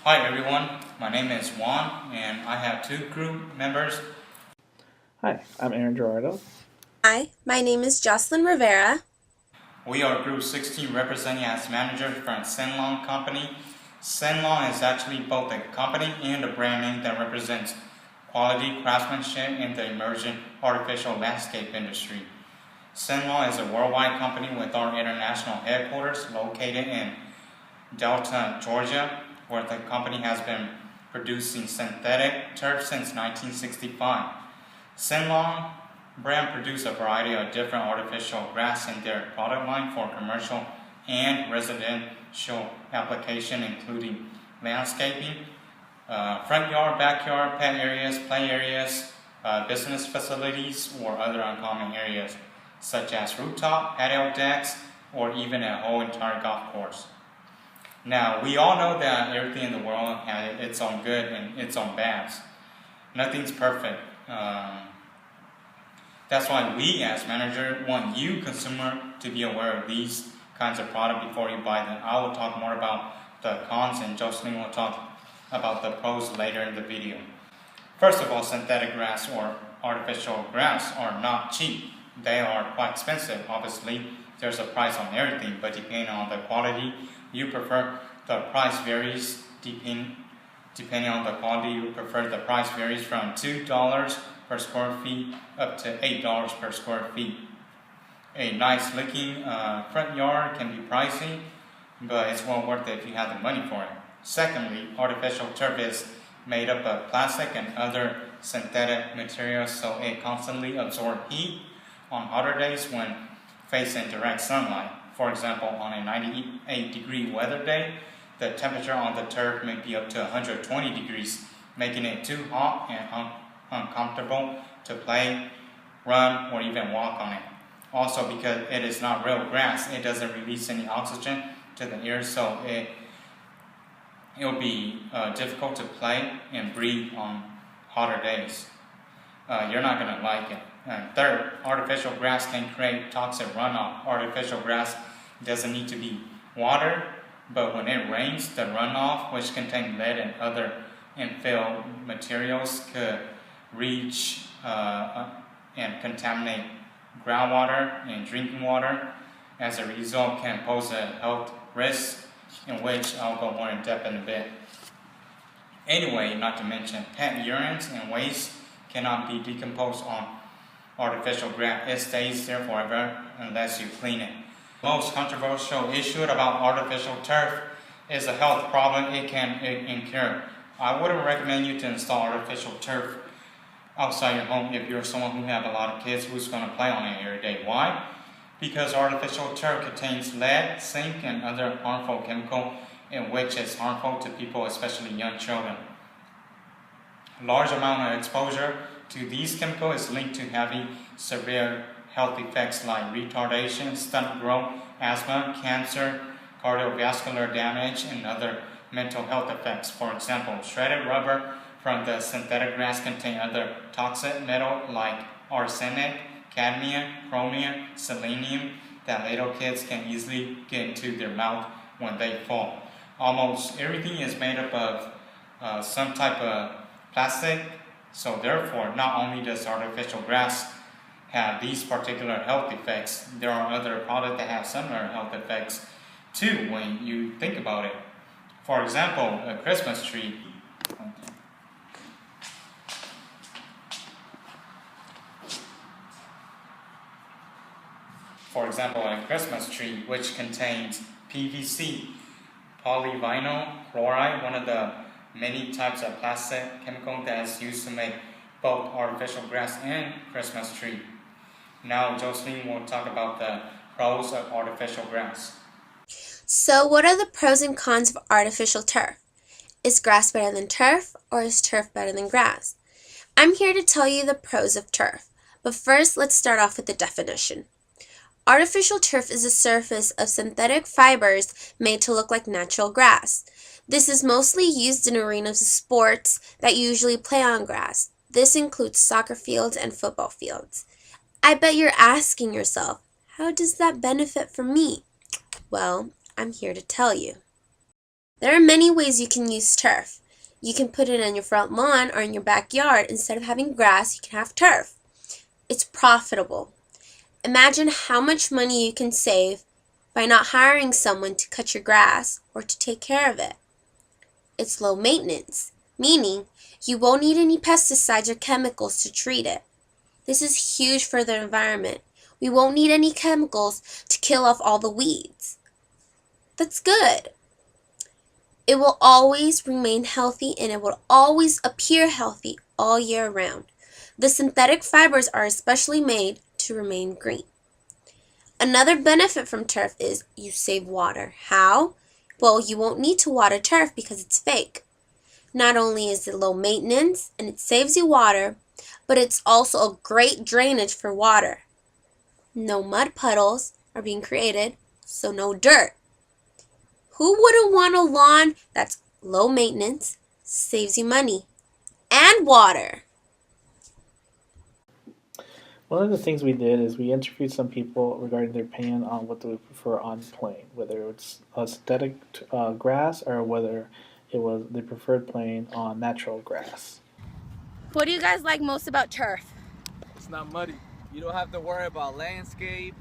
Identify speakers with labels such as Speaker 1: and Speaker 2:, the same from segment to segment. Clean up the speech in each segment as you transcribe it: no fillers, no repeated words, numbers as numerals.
Speaker 1: Hi everyone, my name is Juan and I have two crew members.
Speaker 2: Hi, I'm Aaron Gerardo.
Speaker 3: Hi, my name is Jocelyn Rivera.
Speaker 1: We are Group 16 representing as manager from Senlong Company. Senlong is actually both a company and a brand name that represents quality craftsmanship in the emerging artificial landscape industry. Senlong is a worldwide company with our international headquarters located in Delta, Georgia, where the company has been producing synthetic turf since 1965. Senlong brand produce a variety of different artificial grass in their product line for commercial and residential application, including landscaping, front yard, backyard, pet areas, play areas, business facilities, or other uncommon areas, such as rooftop, patio decks, or even a whole entire golf course. Now, we all know that everything in the world has its own good and its own bads. Nothing's perfect. That's why we, as manager, want you, consumer, to be aware of these kinds of product before you buy them. I will talk more about the cons, and Jocelyn will talk about the pros later in the video. First of all, synthetic grass or artificial grass are not cheap. They are quite expensive. Obviously, there's a price on everything, but depending on the quality you prefer, the price varies. Depending on the quality you prefer, the price varies from $2 per square feet up to $8 per square feet. A nice looking front yard can be pricey, but it's well worth it if you have the money for it. Secondly, artificial turf is made up of plastic and other synthetic materials, so it constantly absorbs heat on hotter days when facing direct sunlight. For example, on a 98-degree weather day, the temperature on the turf may be up to 120 degrees, making it too hot and uncomfortable to play, run, or even walk on it. Also, because it is not real grass, it doesn't release any oxygen to the air, so it'll be difficult to play and breathe on hotter days. You're not going to like it. And third, artificial grass can create toxic runoff. Artificial grass doesn't need to be watered, but when it rains, the runoff, which contains lead and other infill materials, could reach and contaminate groundwater and drinking water. As a result, can pose a health risk, in which I'll go more in depth in a bit. Anyway, not to mention, pet urines and waste cannot be decomposed on artificial grass. It stays there forever unless you clean it. The most controversial issue about artificial turf is a health problem it can incur. I wouldn't recommend you to install artificial turf outside your home if you're someone who have a lot of kids who's going to play on it every day. Why? Because artificial turf contains lead, zinc, and other harmful chemicals, in which is harmful to people, especially young children. Large amount of exposure to these chemicals is linked to having severe health effects like retardation, stunted growth, asthma, cancer, cardiovascular damage, and other mental health effects. For example, shredded rubber from the synthetic grass contain other toxic metals like arsenic, cadmium, chromium, selenium that little kids can easily get into their mouth when they fall. Almost everything is made up of some type of plastic, so therefore not only does artificial grass have these particular health effects, there are other products that have similar health effects too when you think about it. For example, a Christmas tree. For example, a Christmas tree, which contains PVC, polyvinyl chloride, one of the many types of plastic chemical that is used to make both artificial grass and Christmas tree. Now, Jocelyn will talk about the pros of artificial grass.
Speaker 3: So, what are the pros and cons of artificial turf? Is grass better than turf, or is turf better than grass? I'm here to tell you the pros of turf, but first let's start off with the definition. Artificial turf is a surface of synthetic fibers made to look like natural grass. This is mostly used in arenas of sports that usually play on grass. This includes soccer fields and football fields. I bet you're asking yourself, how does that benefit for me? Well, I'm here to tell you. There are many ways you can use turf. You can put it in your front lawn or in your backyard. Instead of having grass, you can have turf. It's profitable. Imagine how much money you can save by not hiring someone to cut your grass or to take care of it. It's low maintenance, meaning you won't need any pesticides or chemicals to treat it. This is huge for the environment. We won't need any chemicals to kill off all the weeds. That's good. It will always remain healthy and it will always appear healthy all year round. The synthetic fibers are especially made to remain green. Another benefit from turf is you save water. How? Well, you won't need to water turf because it's fake. Not only is it low maintenance and it saves you water, but it's also a great drainage for water. No mud puddles are being created, so no dirt. Who wouldn't want a lawn that's low maintenance, saves you money, and water?
Speaker 2: One of the things we did is we interviewed some people regarding their opinion on what they would prefer on playing, whether it's a synthetic grass or whether it was they preferred playing on natural grass.
Speaker 4: What do you guys like most about turf?
Speaker 5: It's not muddy.
Speaker 6: You don't have to worry about landscape,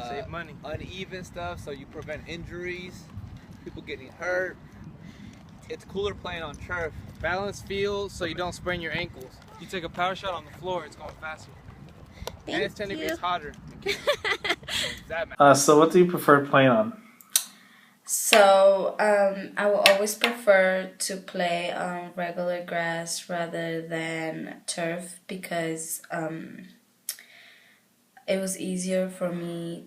Speaker 5: Save money.
Speaker 6: uneven stuff, so you prevent injuries, people getting hurt. It's cooler playing on turf.
Speaker 5: Balanced field so you don't sprain your ankles. You take a power shot on the floor, it's going faster. And it's 10 degrees hotter. That matters.
Speaker 2: So what do you prefer playing on?
Speaker 7: So, I will always prefer to play on regular grass rather than turf because it was easier for me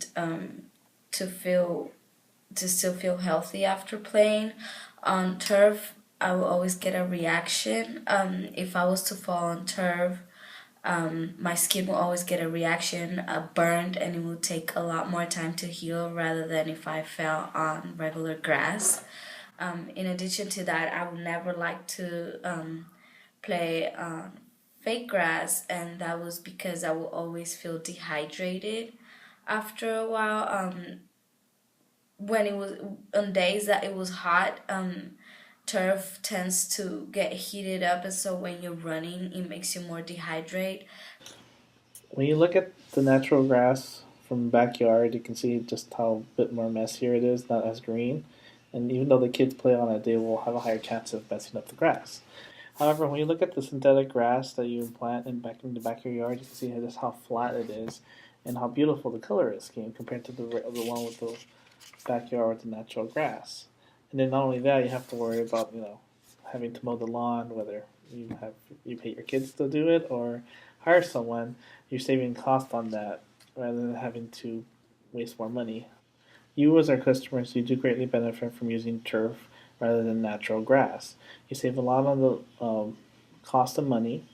Speaker 7: to still feel healthy after playing. On turf, I will always get a reaction. If I was to fall on turf, my skin will always get a reaction, burned, and it will take a lot more time to heal rather than if I fell on regular grass. In addition to that, I would never like to play on fake grass, and that was because I will always feel dehydrated after a while. When it was on days that it was hot, turf tends to get heated up, and so when you're running, it makes you more dehydrated.
Speaker 2: When you look at the natural grass from the backyard, you can see just how a bit more messier it is, not as green. And even though the kids play on it, they will have a higher chance of messing up the grass. However, when you look at the synthetic grass that you plant in the back of your yard, you can see just how flat it is and how beautiful the color is compared to the one with the backyard with the natural grass. And then not only that, you have to worry about having to mow the lawn, whether you pay your kids to do it or hire someone. You're saving cost on that rather than having to waste more money. You as our customers, you do greatly benefit from using turf rather than natural grass. You save a lot on the cost of money.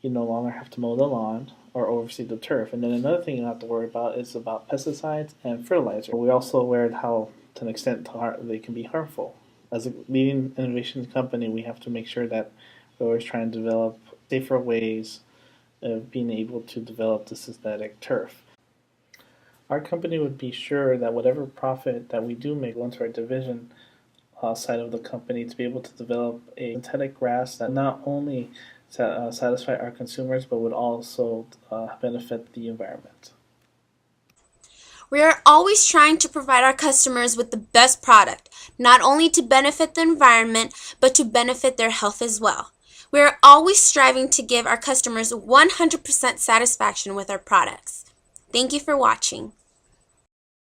Speaker 2: You no longer have to mow the lawn or oversee the turf. And then another thing you don't have to worry about is about pesticides and fertilizer. We're also aware of how, to an extent, they can be harmful. As a leading innovation company, we have to make sure that we're always trying to develop safer ways of being able to develop the synthetic turf. Our company would be sure that whatever profit that we do make onto our division side of the company to be able to develop a synthetic grass that not only satisfy our consumers but would also benefit the environment.
Speaker 3: We are always trying to provide our customers with the best product, not only to benefit the environment, but to benefit their health as well. We are always striving to give our customers 100% satisfaction with our products. Thank you for watching.